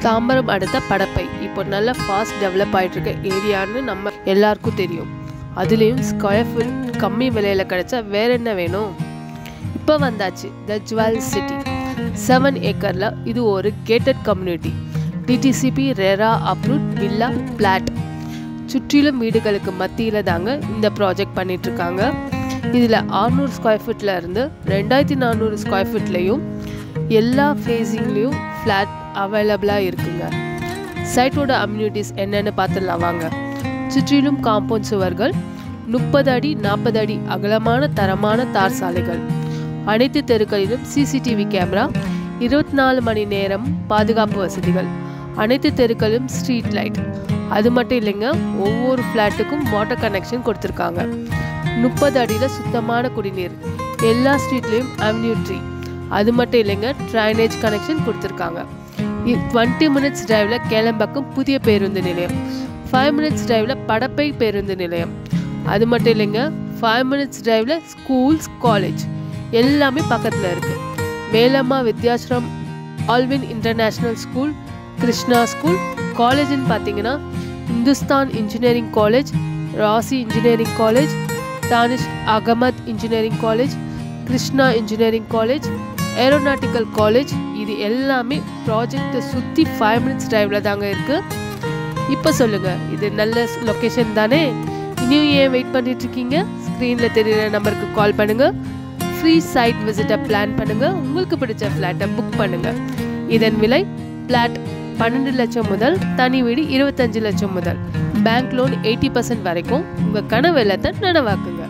தாம்பரம் அடுத்த படப்பை இப்போ நல்ல ஃபாஸ்ட் டெவலப் ஆகிட்டு இருக்க ஏரியான்னு நம்ம எல்லாருக்கும் தெரியும். அதுலேயும் ஸ்கொயர் ஃபீட் கம்மி விலையில் கிடைச்சா வேற என்ன வேணும்? இப்போ வந்தாச்சு த ஜுவல் சிட்டி. 7 ஏக்கரில் இது ஒரு gated community. DTCP RERA approved villa plot. சுற்றிலும் வீடுகளுக்கு மத்தியில் தாங்க இந்த ப்ராஜெக்ட் பண்ணிகிட்ருக்காங்க. இதில் 600 ஸ்கொயர் ஃபீட்டில் இருந்து 2400 ஸ்கொயர் ஃபீட்லேயும் எல்லா ஃபேஸிங்லேயும் ஃப்ளாட் அவைலபிளாக இருக்குங்க. சைட்டோட அம்யூனிட்டிஸ் என்னென்னு பார்த்துடலாம் வாங்க. சுற்றிலும் காம்பவுண்ட் சுவர்கள், 30 அடி 40 அடி அகலமான தரமான தார் சாலைகள், அனைத்து தெருக்களிலும் சிசிடிவி கேமரா, 24 மணி நேரம் பாதுகாப்பு வசதிகள், அனைத்து தெருக்களிலும் ஸ்ட்ரீட் லைட். அது மட்டும் இல்லைங்க, ஒவ்வொரு ஃப்ளாட்டுக்கும் வாட்டர் கனெக்ஷன் கொடுத்துருக்காங்க. 30 அடியில் சுத்தமான குடிநீர், எல்லா ஸ்ட்ரீட்லேயும் அவென்யூ ட்ரீ. அது மட்டும் இல்லைங்க, ட்ரைனேஜ் கனெக்ஷன் கொடுத்துருக்காங்க. 20 மினிட்ஸ் டிரைவில் கேளம்பாக்கம் புதிய பேருந்து நிலையம், 5 மினிட்ஸ் டிரைவில் படப்பை பேருந்து நிலையம். அது மட்டும் இல்லைங்க, 5 மினிட்ஸ் டிரைவில் ஸ்கூல்ஸ், காலேஜ் எல்லாமே பக்கத்தில் இருக்குது. Velammal Vidyashram, Alvin international school, Krishna school. காலேஜ்னு பார்த்தீங்கன்னா Hindustan engineering college, Rasi engineering college, Dhanish Ahmed engineering college, Krishna engineering college, aeronautical college. இது எல்லாமே ப்ராஜெக்டை சுற்றி 5 மினிட்ஸ் டிரைவில் தாங்க இருக்குது. இப்போ சொல்லுங்கள், இது நல்ல லொக்கேஷன் தானே? இனியும் ஏன் வெயிட் பண்ணிட்டுருக்கீங்க? ஸ்க்ரீனில் தெரிகிற நம்பருக்கு கால் பண்ணுங்கள். ஃப்ரீ சைட் விசிட்டை பிளான் பண்ணுங்கள். உங்களுக்கு பிடிச்ச ஃப்ளாட்டை புக் பண்ணுங்கள். இதன் விலை ஃப்ளாட் 12 லட்சம் முதல், தனி வீடு 25 லட்சம் முதல். பேங்க் லோன் 80% வரைக்கும். உங்கள் கனவு இல்லத்தை நனவாக்குங்க.